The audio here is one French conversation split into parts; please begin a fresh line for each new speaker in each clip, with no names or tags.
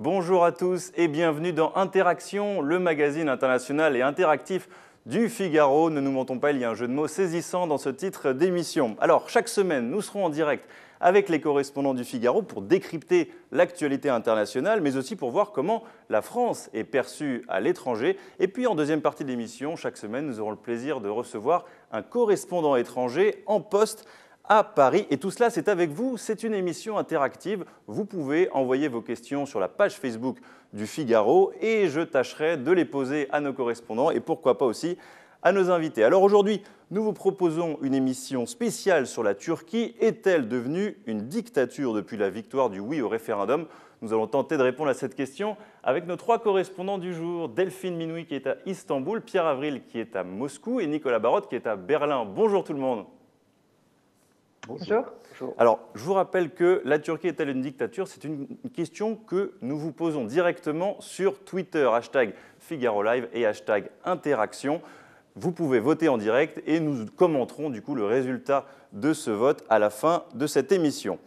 Bonjour à tous et bienvenue dans Interaction, le magazine international et interactif du Figaro. Ne nous mentons pas, il y a un jeu de mots saisissant dans ce titre d'émission. Alors, chaque semaine, nous serons en direct avec les correspondants du Figaro pour décrypter l'actualité internationale, mais aussi pour voir comment la France est perçue à l'étranger. Et puis, en deuxième partie de l'émission, chaque semaine, nous aurons le plaisir de recevoir un correspondant étranger en poste à Paris. Et tout cela, c'est avec vous. C'est une émission interactive. Vous pouvez envoyer vos questions sur la page Facebook du Figaro et je tâcherai de les poser à nos correspondants et pourquoi pas aussi à nos invités. Alors aujourd'hui, nous vous proposons une émission spéciale sur la Turquie. Est-elle devenue une dictature depuis la victoire du oui au référendum? Nous allons tenter de répondre à cette question avec nos trois correspondants du jour. Delphine Minoui qui est à Istanbul, Pierre Avril qui est à Moscou et Nicolas Barotte qui est à Berlin. Bonjour tout le monde.
Bonjour.
Alors, je vous rappelle que la Turquie est-elle une dictature? C'est une question que nous vous posons directement sur Twitter, hashtag Figaro Live et hashtag Interaction. Vous pouvez voter en direct et nous commenterons du coup le résultat de ce vote à la fin de cette émission.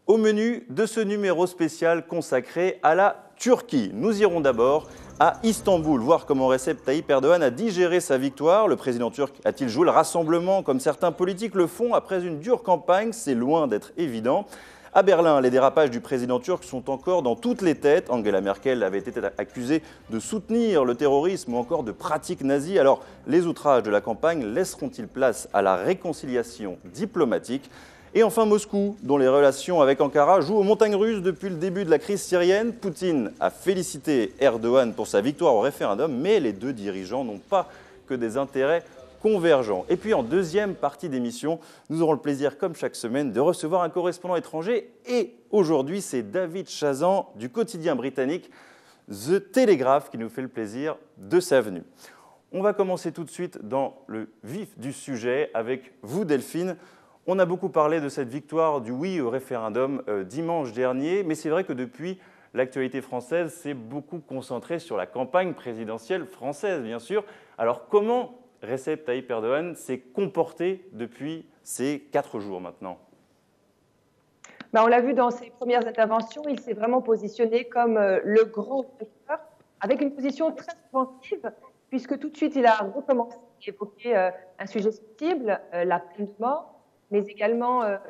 Au menu de ce numéro spécial consacré à la Turquie, nous irons d'abord à Istanbul, voir comment Recep Tayyip Erdogan a digéré sa victoire. Le président turc a-t-il joué le rassemblement comme certains politiques le font après une dure campagne? C'est loin d'être évident. À Berlin, les dérapages du président turc sont encore dans toutes les têtes. Angela Merkel avait été accusée de soutenir le terrorisme ou encore de pratiques nazies. Alors, les outrages de la campagne laisseront-ils place à la réconciliation diplomatique? Et enfin Moscou, dont les relations avec Ankara jouent aux montagnes russes depuis le début de la crise syrienne. Poutine a félicité Erdogan pour sa victoire au référendum, mais les deux dirigeants n'ont pas que des intérêts convergents. Et puis en deuxième partie d'émission, nous aurons le plaisir, comme chaque semaine, de recevoir un correspondant étranger. Et aujourd'hui, c'est David Chazan du quotidien britannique The Telegraph qui nous fait le plaisir de sa venue. On va commencer tout de suite dans le vif du sujet avec vous, Delphine. On a beaucoup parlé de cette victoire du oui au référendum dimanche dernier, mais c'est vrai que depuis, l'actualité française s'est beaucoup concentrée sur la campagne présidentielle française, bien sûr. Alors comment Recep Tayyip Erdogan s'est comporté depuis ces 4 jours maintenant?
On l'a vu dans ses premières interventions, il s'est vraiment positionné comme le grand vainqueur, avec une position très offensive, puisque tout de suite, il a recommencé à évoquer un sujet sensible, la peine de mort, mais également la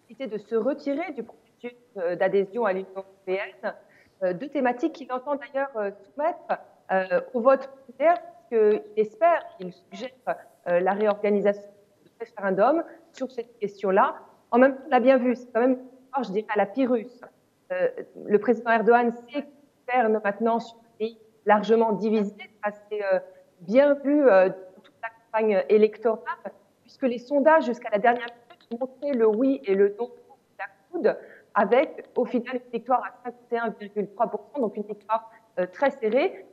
possibilité de se retirer du processus d'adhésion à l'Union européenne, deux thématiques qu'il entend d'ailleurs soumettre au vote populaire, puisqu'il espère, il suggère la réorganisation du référendum sur cette question-là. En même temps, on l'a bien vu, c'est quand même une histoire, je dirais, à la Pyrrhus. Le président Erdogan sait qu'il gouverne maintenant sur un pays largement divisé, ça s'est bien vu dans toute la campagne électorale, puisque les sondages jusqu'à la dernière minute montraient le oui et le non de la coude, avec au final une victoire à 51,3%, donc une victoire très serrée,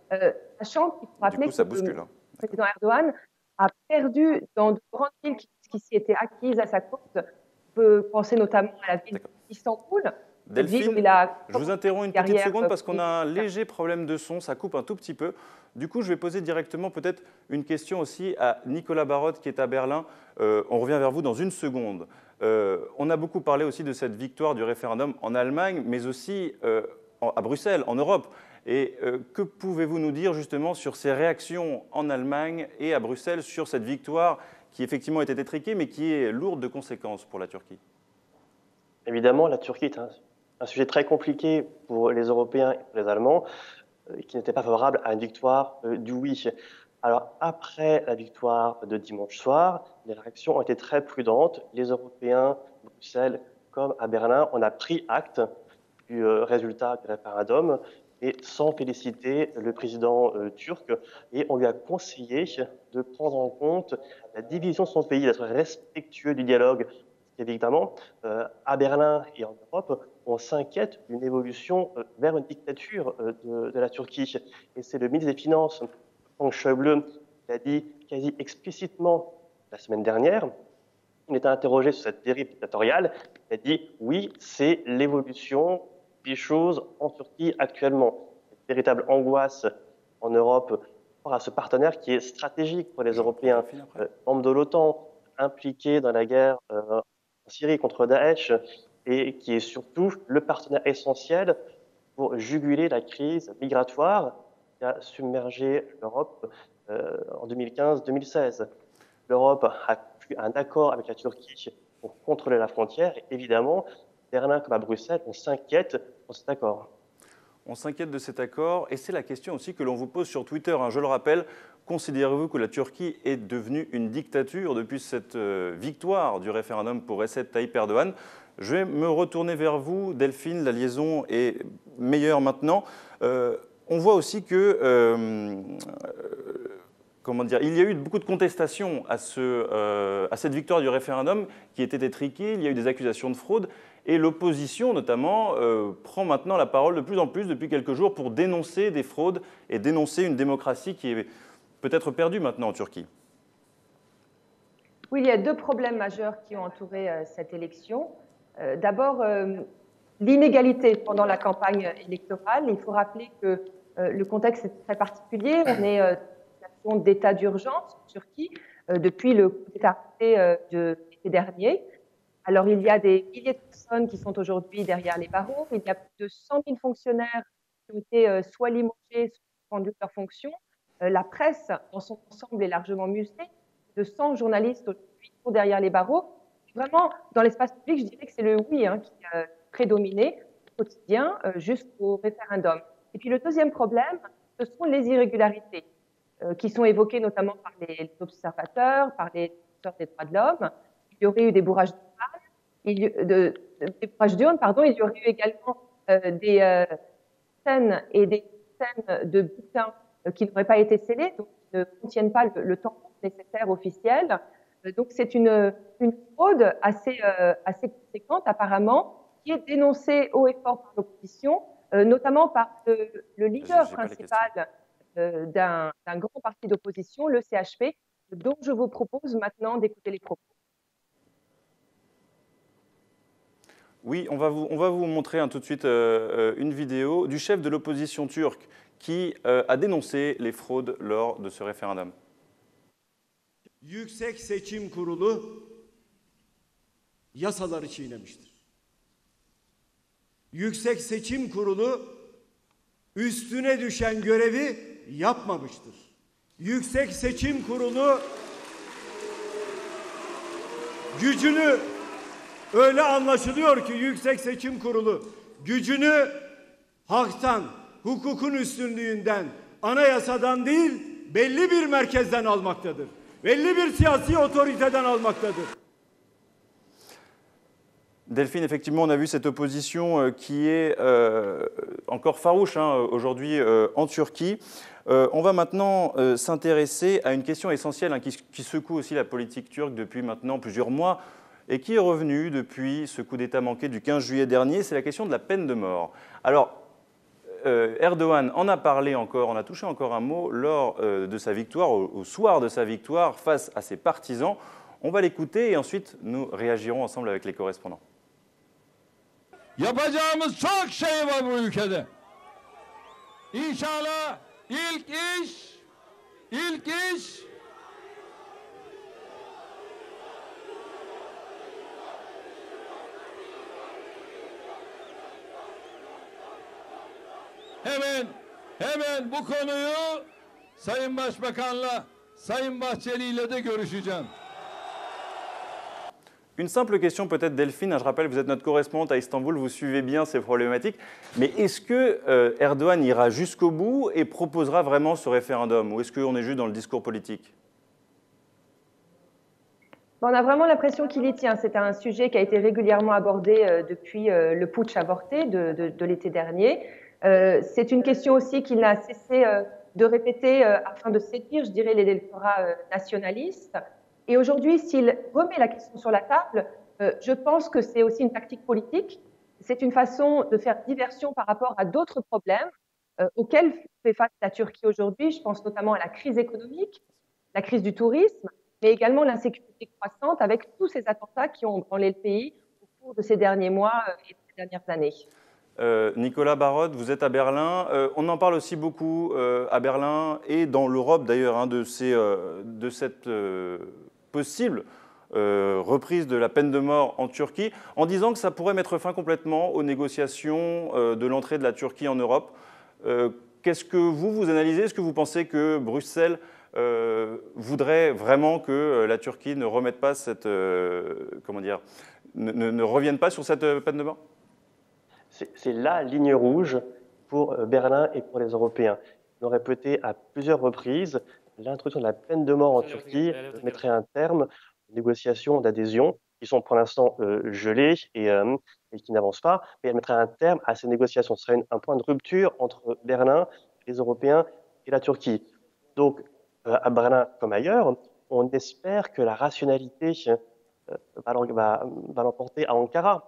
sachant qu'il faut rappeler que le président Erdogan a perdu dans de grandes villes qui s'y étaient acquises à sa course. On peut penser notamment à la ville d'Istanbul.
Delphine, je vous interromps une petite seconde parce qu'on a un léger problème de son, ça coupe un tout petit peu. Du coup, je vais poser directement peut-être une question aussi à Nicolas Barotte qui est à Berlin. On revient vers vous dans une seconde. On a beaucoup parlé aussi de cette victoire du référendum en Allemagne, mais aussi à Bruxelles, en Europe. Et que pouvez-vous nous dire justement sur ces réactions en Allemagne et à Bruxelles sur cette victoire qui effectivement était étriquée, mais qui est lourde de conséquences pour la Turquie?
Évidemment, la Turquie est un sujet très compliqué pour les Européens et pour les Allemands, qui n'étaient pas favorables à une victoire du oui. Alors, après la victoire de dimanche soir, les réactions ont été très prudentes. Les Européens, Bruxelles comme à Berlin, on a pris acte du résultat du référendum et sans féliciter le président turc. Et on lui a conseillé de prendre en compte la division de son pays, d'être respectueux du dialogue. Évidemment, à Berlin et en Europe, on s'inquiète d'une évolution vers une dictature de la Turquie. Et c'est le ministre des Finances, Frank Schäuble, qui a dit quasi explicitement la semaine dernière, il était interrogé sur cette dérive dictatoriale, il a dit oui, c'est l'évolution des choses en Turquie actuellement. Une véritable angoisse en Europe par rapport à ce partenaire qui est stratégique pour les Européens, membre de l'OTAN, impliqué dans la guerre en Syrie contre Daesh et qui est surtout le partenaire essentiel pour juguler la crise migratoire qui a submergé l'Europe en 2015-2016. L'Europe a conclu un accord avec la Turquie pour contrôler la frontière. Et évidemment, Berlin comme à Bruxelles, on s'inquiète de cet accord.
On s'inquiète de cet accord et c'est la question aussi que l'on vous pose sur Twitter. Je le rappelle, considérez-vous que la Turquie est devenue une dictature depuis cette victoire du référendum pour Recep Tayyip Erdogan? Je vais me retourner vers vous, Delphine, la liaison est meilleure maintenant. On voit aussi que, comment dire, il y a eu beaucoup de contestations à cette victoire du référendum qui était étriquée, il y a eu des accusations de fraude. Et l'opposition, notamment, prend maintenant la parole de plus en plus depuis quelques jours pour dénoncer des fraudes et dénoncer une démocratie qui est peut-être perdue maintenant en Turquie.
Oui, il y a deux problèmes majeurs qui ont entouré cette élection. D'abord, l'inégalité pendant la campagne électorale. Il faut rappeler que le contexte est très particulier. On est dans une situation d'état d'urgence en Turquie depuis le coup d'État de l'été dernier. Alors, il y a des milliers de personnes qui sont aujourd'hui derrière les barreaux. Il y a plus de 100 000 fonctionnaires qui ont été soit limogés, soit suspendus de leurs fonctions. La presse, dans son ensemble, est largement muselée. De 100 journalistes aujourd'hui sont derrière les barreaux. Vraiment, dans l'espace public, je dirais que c'est le oui qui a prédominé au quotidien jusqu'au référendum. Et puis, le deuxième problème, ce sont les irrégularités qui sont évoquées notamment par les observateurs, par les défenseurs des droits de l'homme. Il y aurait eu des bourrages d'urnes, pardon. Il y aurait eu également des scènes et des scènes de bulletins qui n'auraient pas été scellés, donc qui ne contiennent pas le temps nécessaire officiel. Donc c'est une fraude assez conséquente apparemment, qui est dénoncée haut et fort par l'opposition, notamment par le leader principal d'un grand parti d'opposition, le CHP, dont je vous propose maintenant d'écouter les propos.
Oui, on va vous montrer tout de suite une vidéo du chef de l'opposition turque qui a dénoncé les fraudes lors de ce référendum.
Yüksek Seçim Kurulu yasaları çiğnemiştir. Yüksek Seçim Kurulu üstüne düşen görevi yapmamıştır. Yüksek Seçim Kurulu gücünü öyle anlaşılıyor ki Yüksek Seçim Kurulu gücünü haktan, hukukun üstünlüğünden, anayasadan değil, belli bir merkezden almaktadır. Belli bir siyasi otoriteden almaktadır.
Delphine, effectivement, on a vu cette opposition qui est encore farouche aujourd'hui en Turquie. On va maintenant s'intéresser à une question essentielle qui secoue aussi la politique turque depuis maintenant plusieurs mois et qui est revenue depuis ce coup d'État manqué du 15 juillet dernier, c'est la question de la peine de mort. Alors, Erdogan en a parlé encore, en a touché encore un mot lors de sa victoire, au soir de sa victoire, face à ses partisans. On va l'écouter et ensuite nous réagirons ensemble avec les correspondants.
Yapacağımız çok şey var bu ülkede. İnşallah ilk iş hemen bu konuyu Sayın Başbakan'la, Sayın Bahçeli ile de görüşeceğim.
Une simple question peut-être Delphine, je rappelle vous êtes notre correspondante à Istanbul, vous suivez bien ces problématiques, mais est-ce que Erdogan ira jusqu'au bout et proposera vraiment ce référendum ou est-ce qu'on est juste dans le discours politique?
On a vraiment l'impression qu'il y tient. C'est un sujet qui a été régulièrement abordé depuis le putsch avorté de l'été dernier. C'est une question aussi qu'il n'a cessé de répéter afin de séduire, je dirais, l'électorat nationaliste. Et aujourd'hui, s'il remet la question sur la table, je pense que c'est aussi une tactique politique. C'est une façon de faire diversion par rapport à d'autres problèmes auxquels fait face la Turquie aujourd'hui. Je pense notamment à la crise économique, la crise du tourisme, mais également l'insécurité croissante avec tous ces attentats qui ont branlé le pays au cours de ces derniers mois et de ces dernières années.
Nicolas Barod, vous êtes à Berlin. On en parle aussi beaucoup à Berlin et dans l'Europe d'ailleurs de cette possible reprise de la peine de mort en Turquie, en disant que ça pourrait mettre fin complètement aux négociations de l'entrée de la Turquie en Europe. Qu'est-ce que vous analysez? Est-ce que vous pensez que Bruxelles voudrait vraiment que la Turquie ne remette pas cette, comment dire, ne revienne pas sur cette peine de mort?
C'est la ligne rouge pour Berlin et pour les Européens. On aurait répété à plusieurs reprises, l'introduction de la peine de mort en Turquie mettrait un terme aux négociations d'adhésion qui sont pour l'instant gelées et qui n'avancent pas, mais elle mettrait un terme à ces négociations. Ce serait un point de rupture entre Berlin, les Européens et la Turquie. Donc, à Berlin comme ailleurs, on espère que la rationalité va l'emporter à Ankara,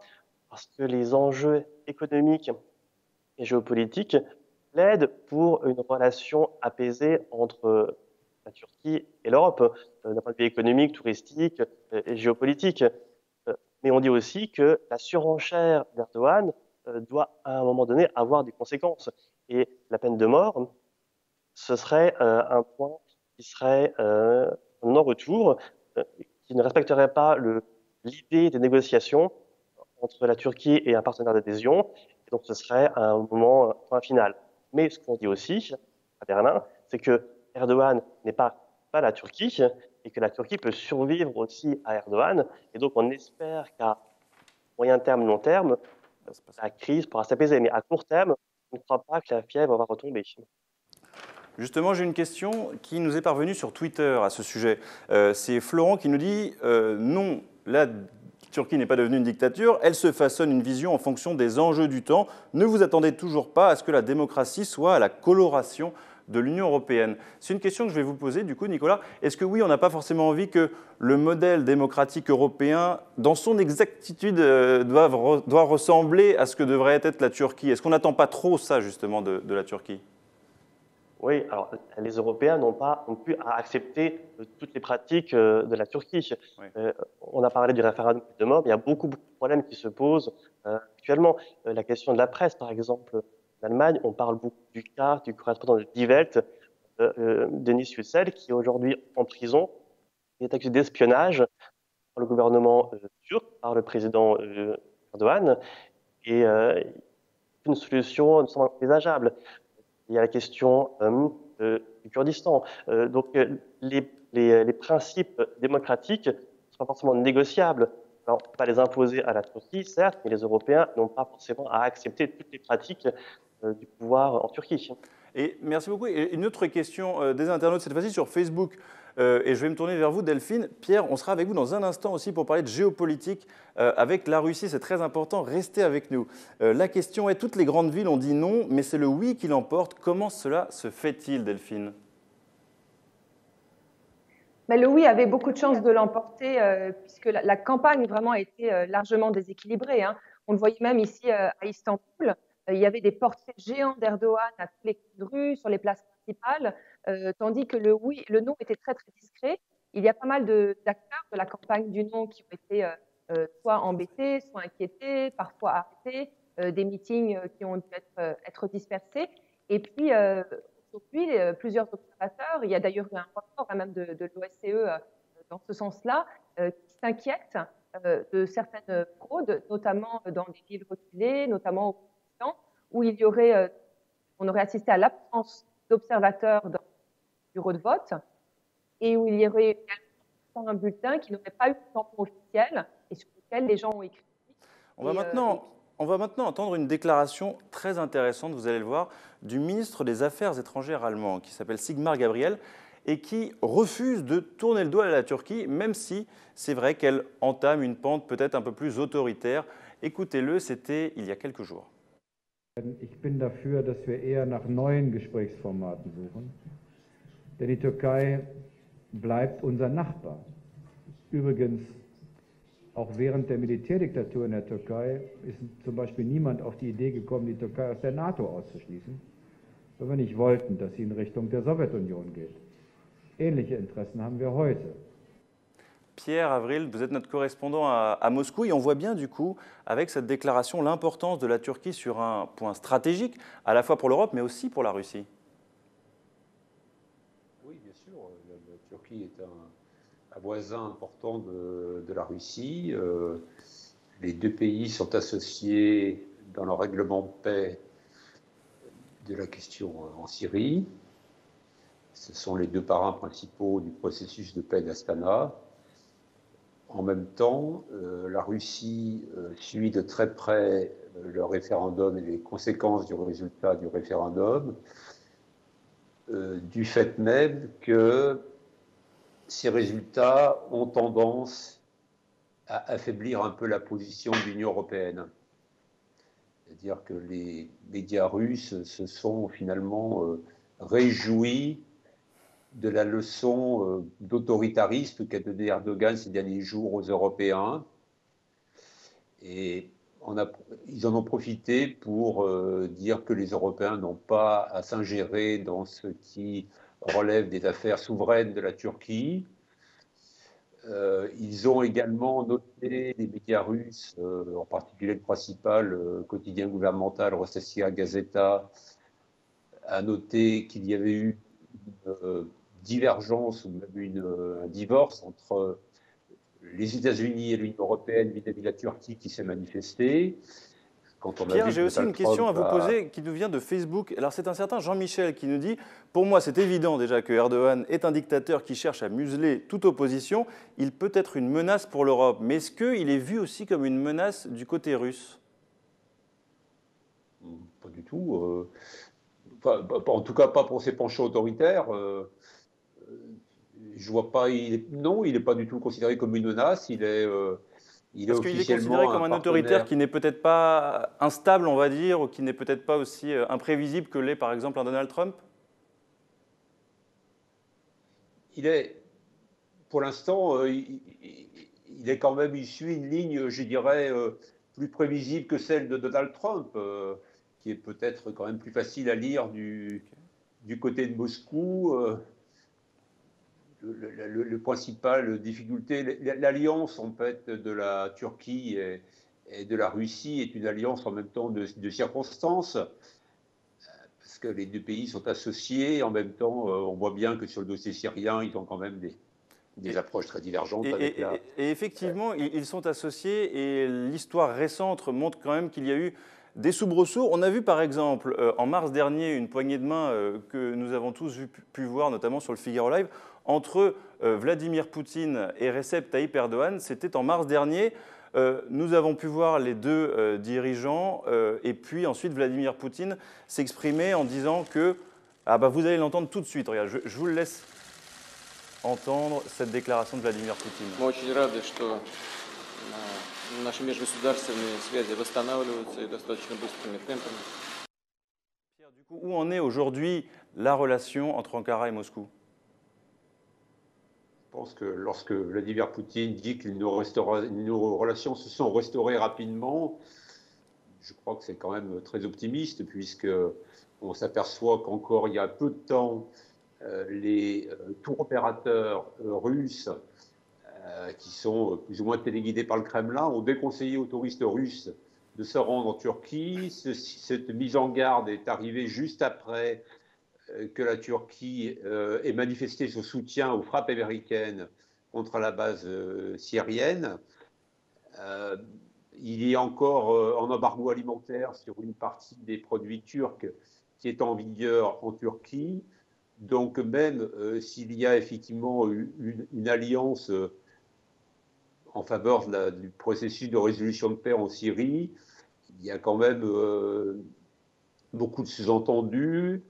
parce que les enjeux économiques et géopolitiques plaident pour une relation apaisée entre la Turquie et l'Europe, d'un point de vue économique, touristique et géopolitique. Mais on dit aussi que la surenchère d'Erdogan doit à un moment donné avoir des conséquences. Et la peine de mort, ce serait un point qui serait un non-retour, qui ne respecterait pas l'idée des négociations entre la Turquie et un partenaire d'adhésion. Et donc, ce serait un point final. Mais ce qu'on dit aussi à Berlin, c'est que Erdogan n'est pas la Turquie et que la Turquie peut survivre aussi à Erdogan. Et donc, on espère qu'à moyen terme, long terme, la crise pourra s'apaiser. Mais à court terme, on ne croit pas que la fièvre va retomber.
Justement, j'ai une question qui nous est parvenue sur Twitter à ce sujet. C'est Florent qui nous dit non, la Turquie n'est pas devenue une dictature, elle se façonne une vision en fonction des enjeux du temps. Ne vous attendez toujours pas à ce que la démocratie soit à la coloration de l'Union européenne. C'est une question que je vais vous poser, du coup, Nicolas. Est-ce que oui, on n'a pas forcément envie que le modèle démocratique européen, dans son exactitude, doit ressembler à ce que devrait être la Turquie? Est-ce qu'on n'attend pas trop ça, justement, de la Turquie?
Oui, alors les Européens n'ont pas non plus à accepter toutes les pratiques de la Turquie. Oui. On a parlé du référendum de mort, mais il y a beaucoup de problèmes qui se posent actuellement. La question de la presse, par exemple, en Allemagne, on parle beaucoup du cas du correspondant de Die Welt, Denis Yücel, qui est aujourd'hui en prison. Il est accusé d'espionnage par le gouvernement turc, par le président Erdogan, et une solution ne semble envisageable. Il y a la question du Kurdistan. Donc, les principes démocratiques ne sont pas forcément négociables. Alors, on ne peut pas les imposer à la Turquie, certes, mais les Européens n'ont pas forcément à accepter toutes les pratiques du pouvoir en Turquie.
Et merci beaucoup. Et une autre question des internautes, cette fois-ci sur Facebook. Et je vais me tourner vers vous, Delphine. Pierre, on sera avec vous dans un instant aussi pour parler de géopolitique avec la Russie. C'est très important, restez avec nous. La question est, toutes les grandes villes ont dit non, mais c'est le oui qui l'emporte. Comment cela se fait-il, Delphine?
Mais le oui avait beaucoup de chances de l'emporter puisque la campagne vraiment a été largement déséquilibrée. Hein. On le voyait même ici à Istanbul. Il y avait des portraits géants d'Erdogan à tous les coins de rue, sur les places principales, tandis que le non était très, très discret. Il y a pas mal d'acteurs de la campagne du non qui ont été soit embêtés, soit inquiétés, parfois arrêtés, des meetings qui ont dû être dispersés. Et puis, aujourd'hui, plusieurs observateurs, il y a d'ailleurs eu un rapport même de l'OSCE dans ce sens-là, qui s'inquiètent de certaines fraudes, notamment dans des villes reculées, notamment au Pakistan, où on aurait assisté à l'absence d'observateurs dans le bureau de vote et où il y aurait également un bulletin qui n'aurait pas eu de tampon officiel et sur lequel les gens ont écrit.
On va maintenant entendre une déclaration très intéressante, vous allez le voir, du ministre des Affaires étrangères allemand qui s'appelle Sigmar Gabriel et qui refuse de tourner le doigt à la Turquie, même si c'est vrai qu'elle entame une pente peut-être un peu plus autoritaire. Écoutez-le, c'était il y a quelques jours.
Ich bin dafür, dass wir eher nach neuen Gesprächsformaten suchen, denn die Türkei bleibt unser Nachbar. Übrigens, auch während der Militärdiktatur in der Türkei ist zum Beispiel niemand auf die Idee gekommen, die Türkei aus der NATO auszuschließen, weil wir nicht wollten, dass sie in Richtung der Sowjetunion geht. Ähnliche Interessen haben wir heute.
Pierre Avril, vous êtes notre correspondant à Moscou et on voit bien du coup, avec cette déclaration, l'importance de la Turquie sur un point stratégique, à la fois pour l'Europe mais aussi pour la Russie.
Oui, bien sûr. La Turquie est un voisin important de la Russie. Les deux pays sont associés dans le règlement de paix de la question en Syrie. Ce sont les deux parrains principaux du processus de paix d'Astana. En même temps, la Russie suit de très près le référendum et les conséquences du résultat du référendum, du fait même que ces résultats ont tendance à affaiblir un peu la position de l'Union européenne. C'est-à-dire que les médias russes se sont finalement réjouis de la leçon d'autoritarisme qu'a donné Erdogan ces derniers jours aux Européens. Et ils en ont profité pour dire que les Européens n'ont pas à s'ingérer dans ce qui relève des affaires souveraines de la Turquie. Ils ont également noté, les médias russes, en particulier le principal quotidien gouvernemental, Rossiyska Gazeta, a noté qu'il y avait eu une divergence ou même un divorce entre les États-Unis et l'Union européenne vis-à-vis de la Turquie qui s'est manifesté.
Pierre, j'ai aussi une question à vous poser qui nous vient de Facebook. Alors c'est un certain Jean-Michel qui nous dit « Pour moi, c'est évident déjà que Erdogan est un dictateur qui cherche à museler toute opposition. Il peut être une menace pour l'Europe. Mais est-ce qu'il est vu aussi comme une menace du côté russe ?»
Pas du tout. En tout cas, pas pour ses penchants autoritaires. Je vois pas. Non, il n'est pas du tout considéré comme une menace. Il est
Parce qu'il est considéré comme un autoritaire qui n'est peut-être pas instable, on va dire, ou qui n'est peut-être pas aussi imprévisible que l'est, par exemple, un Donald Trump.
Pour l'instant, il est quand même, il suit une ligne, je dirais, plus prévisible que celle de Donald Trump, qui est peut-être quand même plus facile à lire du côté de Moscou. Le principal difficulté, l'alliance en fait de la Turquie et de la Russie est une alliance en même temps de circonstances, parce que les deux pays sont associés. En même temps, on voit bien que sur le dossier syrien, ils ont quand même des approches très divergentes.
Et effectivement, ils sont associés, et l'histoire récente montre quand même qu'il y a eu des soubresauts. On a vu par exemple en mars dernier une poignée de main que nous avons tous pu voir, notamment sur le Figaro Live, entre Vladimir Poutine et Recep Tayyip Erdogan. C'était en mars dernier. Nous avons pu voir les deux dirigeants et puis ensuite Vladimir Poutine s'exprimer en disant que vous allez l'entendre tout de suite. Regarde, je vous le laisse entendre cette déclaration de Vladimir Poutine.
Наши межгосударственные связи восстанавливаются и достаточно быстрыми темпами.
Pierre, du coup, où en est aujourd'hui la relation entre Ankara et Moscou ?
Je pense que lorsque Vladimir Poutine dit que nos relations se sont restaurées rapidement, je crois que c'est quand même très optimiste, puisqu'on s'aperçoit qu'encore il y a peu de temps, les tours opérateurs russes qui sont plus ou moins téléguidés par le Kremlin, ont déconseillé aux touristes russes de se rendre en Turquie. Cette mise en garde est arrivée juste après que la Turquie ait manifesté son soutien aux frappes américaines contre la base syrienne. Il y a encore un embargo alimentaire sur une partie des produits turcs qui est en vigueur en Turquie. Donc même s'il y a effectivement une alliance en faveur du processus de résolution de paix en Syrie, il y a quand même beaucoup de sous-entendus,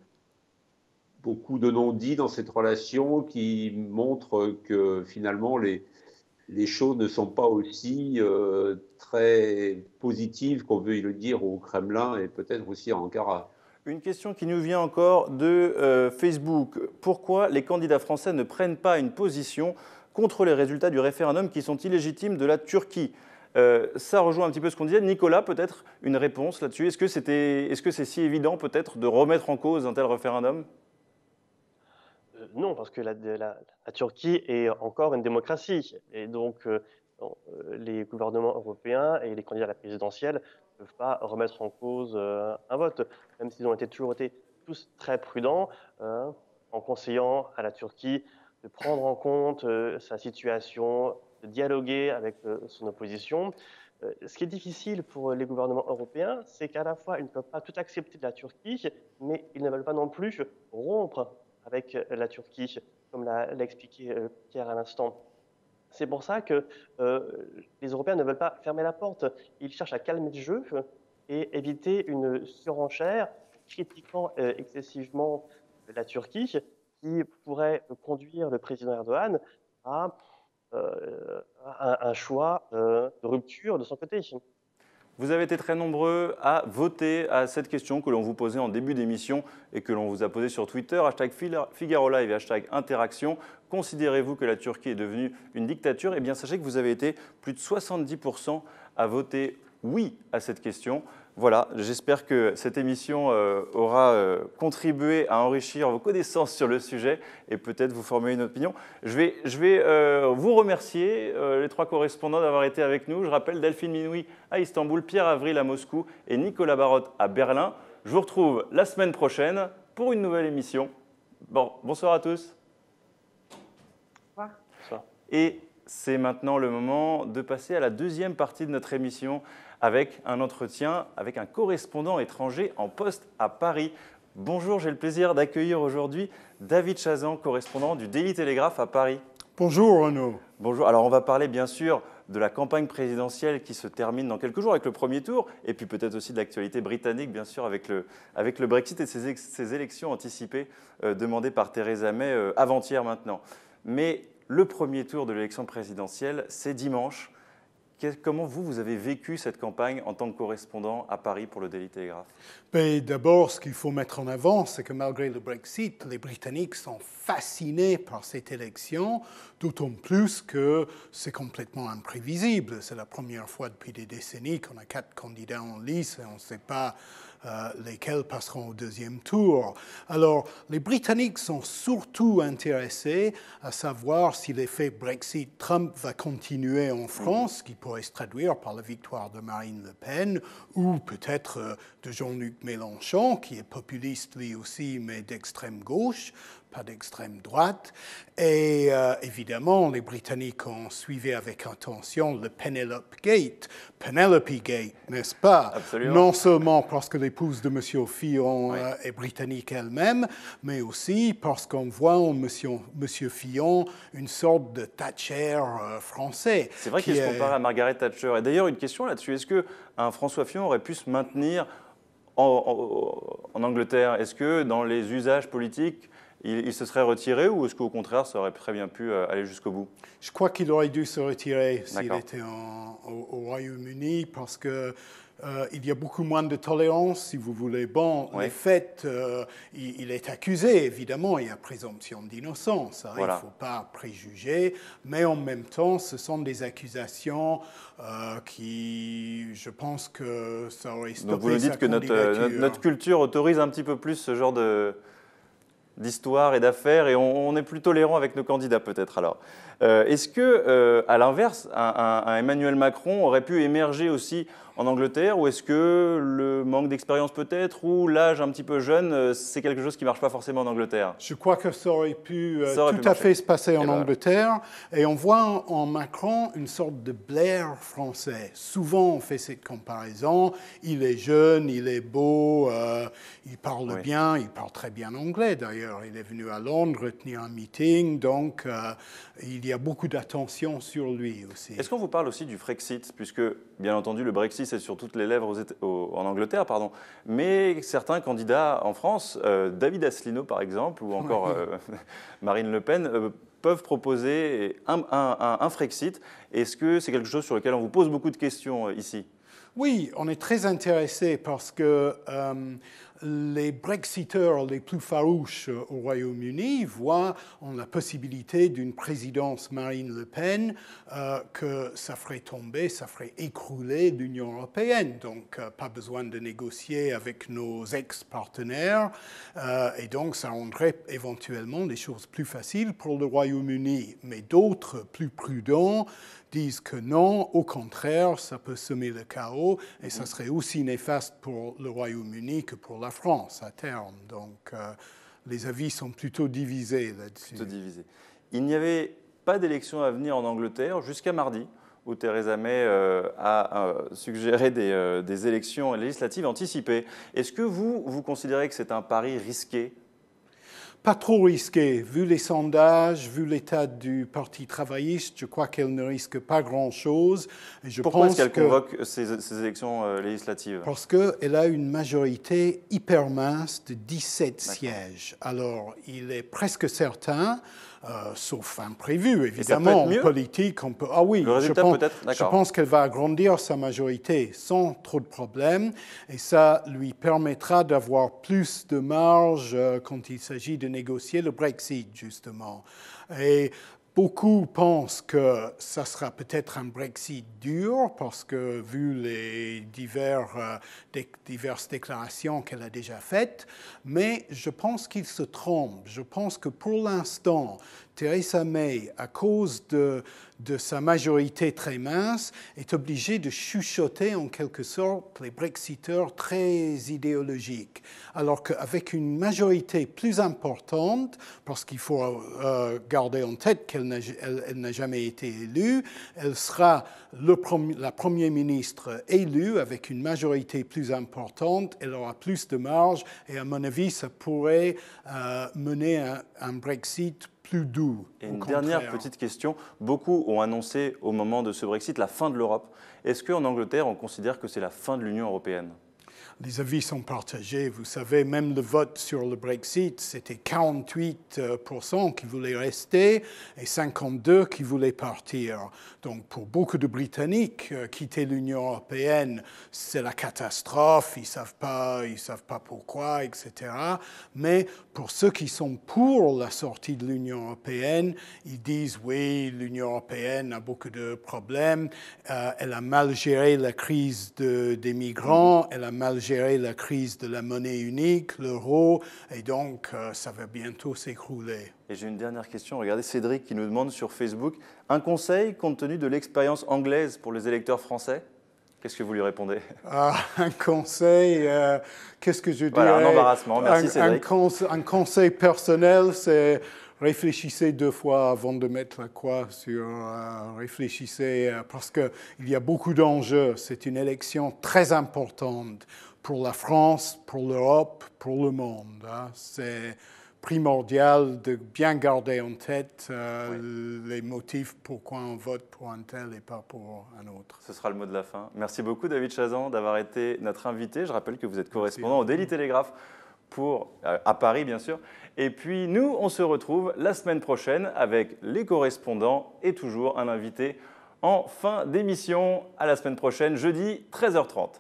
beaucoup de non-dits dans cette relation qui montrent que finalement les choses ne sont pas aussi très positives qu'on veut le dire au Kremlin et peut-être aussi à Ankara.
Une question qui nous vient encore de Facebook. Pourquoi les candidats français ne prennent pas une position contre les résultats du référendum qui sont illégitimes de la Turquie ? Ça rejoint un petit peu ce qu'on disait. Nicolas, peut-être une réponse là-dessus. Est-ce que c'est si évident peut-être de remettre en cause un tel référendum ?
Non, parce que la Turquie est encore une démocratie. Et donc, les gouvernements européens et les candidats à la présidentielle ne peuvent pas remettre en cause un vote, même s'ils ont toujours été tous très prudents en conseillant à la Turquie de prendre en compte sa situation, de dialoguer avec son opposition. Ce qui est difficile pour les gouvernements européens, c'est qu'à la fois, ils ne peuvent pas tout accepter de la Turquie, mais ils ne veulent pas non plus rompre avec la Turquie, comme l'a expliqué Pierre à l'instant. C'est pour ça que les Européens ne veulent pas fermer la porte. Ils cherchent à calmer le jeu et éviter une surenchère critiquant excessivement la Turquie qui pourrait conduire le président Erdogan à un choix de rupture de son côté.
Vous avez été très nombreux à voter à cette question que l'on vous posait en début d'émission et que l'on vous a posée sur Twitter, #Figaro Live et #Interaction. Considérez-vous que la Turquie est devenue une dictature? Eh bien, sachez que vous avez été plus de 70% à voter oui à cette question. Voilà, j'espère que cette émission aura contribué à enrichir vos connaissances sur le sujet et peut-être vous former une opinion. Je vais vous remercier, les trois correspondants, d'avoir été avec nous. Je rappelle Delphine Minoui à Istanbul, Pierre Avril à Moscou et Nicolas Barotte à Berlin. Je vous retrouve la semaine prochaine pour une nouvelle émission. Bonsoir à tous.
Au revoir.
Bonsoir.
Et c'est maintenant le moment de passer à la deuxième partie de notre émission avec un entretien avec un correspondant étranger en poste à Paris. Bonjour, j'ai le plaisir d'accueillir aujourd'hui David Chazan, correspondant du Daily Telegraph à Paris.
Bonjour Renaud.
Bonjour, alors on va parler bien sûr de la campagne présidentielle qui se termine dans quelques jours avec le premier tour et puis peut-être aussi de l'actualité britannique bien sûr avec le Brexit et ces élections anticipées demandées par Theresa May avant-hier maintenant. Mais le premier tour de l'élection présidentielle, c'est dimanche. Comment vous avez vécu cette campagne en tant que correspondant à Paris pour le Daily Telegraph?
D'abord, ce qu'il faut mettre en avant, c'est que malgré le Brexit, les Britanniques sont fascinés par cette élection, d'autant plus que c'est complètement imprévisible. C'est la première fois depuis des décennies qu'on a 4 candidats en lice et on ne sait pas lesquels passeront au deuxième tour. Alors, les Britanniques sont surtout intéressés à savoir si l'effet Brexit-Trump va continuer en France, qui pourrait se traduire par la victoire de Marine Le Pen, ou peut-être de Jean-Luc Mélenchon, qui est populiste lui aussi, mais d'extrême gauche, pas d'extrême droite. Et évidemment, les Britanniques ont suivi avec attention le Penelope Gate, n'est-ce pas?
Absolument.
Non seulement parce que l'épouse de M. Fillon est britannique elle-même, mais aussi parce qu'on voit en M. Fillon une sorte de Thatcher français.
C'est vrai qu'il se compare à Margaret Thatcher. Et d'ailleurs, une question là-dessus, est-ce qu'un François Fillon aurait pu se maintenir en Angleterre? Est-ce que dans les usages politiques, il se serait retiré ou est-ce qu'au contraire, ça aurait très bien pu aller jusqu'au bout?
Je crois qu'il aurait dû se retirer s'il était au Royaume-Uni parce que il y a beaucoup moins de tolérance, si vous voulez. Bon, les faits, il est accusé, évidemment, il y a présomption d'innocence. Hein, voilà. Il ne faut pas préjuger, mais en même temps, ce sont des accusations qui, je pense que ça aurait stoppé.
Donc vous nous dites que notre culture autorise un petit peu plus ce genre d'histoire et d'affaires, et on est plus tolérant avec nos candidats peut-être alors. Est-ce que, à l'inverse, un Emmanuel Macron aurait pu émerger aussi en Angleterre, ou est-ce que le manque d'expérience peut-être, ou l'âge un petit peu jeune, c'est quelque chose qui ne marche pas forcément en Angleterre?
Je crois que ça aurait pu tout à fait se passer en Angleterre, et on voit en Macron une sorte de Blair français. Souvent on fait cette comparaison, il est jeune, il est beau, il parle bien, il parle très bien anglais d'ailleurs, il est venu à Londres tenir un meeting, donc il y a beaucoup d'attention sur lui aussi.
Est-ce qu'on vous parle aussi du Frexit, puisque bien entendu le Brexit c'est sur toutes les lèvres en Angleterre, pardon, mais certains candidats en France, David Asselineau par exemple, ou encore Marine Le Pen, peuvent proposer un Frexit. Est-ce que c'est quelque chose sur lequel on vous pose beaucoup de questions ici?
Oui, on est très intéressé parce que les Brexiteurs les plus farouches au Royaume-Uni voient en la possibilité d'une présidence Marine Le Pen que ça ferait tomber, ça ferait écrouler l'Union européenne. Donc, pas besoin de négocier avec nos ex-partenaires et donc ça rendrait éventuellement des choses plus faciles pour le Royaume-Uni. Mais d'autres, plus prudents, disent que non, au contraire, ça peut semer le chaos et ça serait aussi néfaste pour le Royaume-Uni que pour la France à terme. Donc, les avis sont plutôt divisés là-dessus.
Plutôt divisés. il n'y avait pas d'élection à venir en Angleterre jusqu'à mardi, où Theresa May a suggéré des élections législatives anticipées. Est-ce que vous considérez que c'est un pari risqué ?
Pas trop risqué. Vu les sondages, vu l'état du Parti travailliste, je crois qu'elle ne risque pas grand-chose.
Pourquoi est-ce qu'elle convoque ces élections législatives?
Parce qu'elle a une majorité hyper mince de 17 sièges. Alors, il est presque certain, sauf imprévu, évidemment, en politique, on peut... Ah oui, je pense qu'elle va agrandir sa majorité sans trop de problèmes, et ça lui permettra d'avoir plus de marge quand il s'agit de négocier le Brexit, justement. Et beaucoup pensent que ça sera peut-être un Brexit dur parce que, vu les diverses déclarations qu'elle a déjà faites, mais je pense qu'ils se trompent. Je pense que pour l'instant, Theresa May, à cause de sa majorité très mince, est obligée de chuchoter en quelque sorte les Brexiteurs très idéologiques. Alors qu'avec une majorité plus importante, parce qu'il faut garder en tête qu'elle n'a jamais été élue, elle sera la Première ministre élue avec une majorité plus importante, elle aura plus de marge et à mon avis, ça pourrait mener à un Brexit plus doux.
Et une dernière petite question. Beaucoup ont annoncé au moment de ce Brexit la fin de l'Europe. Est-ce qu'en Angleterre, on considère que c'est la fin de l'Union européenne ?
Les avis sont partagés. Vous savez, même le vote sur le Brexit, c'était 48% qui voulaient rester et 52% qui voulaient partir. Donc, pour beaucoup de Britanniques, quitter l'Union européenne, c'est la catastrophe. Ils savent pas pourquoi, etc. Mais pour ceux qui sont pour la sortie de l'Union européenne, ils disent oui, l'Union européenne a beaucoup de problèmes. Elle a mal géré la crise des migrants. Elle a mal géré la crise de la monnaie unique, l'euro, et donc ça va bientôt s'écrouler.
Et j'ai une dernière question. Regardez Cédric qui nous demande sur Facebook un conseil compte tenu de l'expérience anglaise pour les électeurs français. Qu'est-ce que vous lui répondez?
Un conseil, qu'est-ce que je dirais?
Voilà, un embarrassement. Merci Cédric.
Un conseil personnel, c'est réfléchissez 2 fois avant de mettre la croix sur... réfléchissez, parce qu'il y a beaucoup d'enjeux. C'est une élection très importante pour la France, pour l'Europe, pour le monde. C'est primordial de bien garder en tête les motifs pourquoi on vote pour un tel et pas pour un autre.
Ce sera le mot de la fin. Merci beaucoup David Chazan d'avoir été notre invité. Je rappelle que vous êtes correspondant au Daily Telegraph à Paris, bien sûr. Et puis nous, on se retrouve la semaine prochaine avec les correspondants et toujours un invité en fin d'émission. À la semaine prochaine, jeudi 13h30.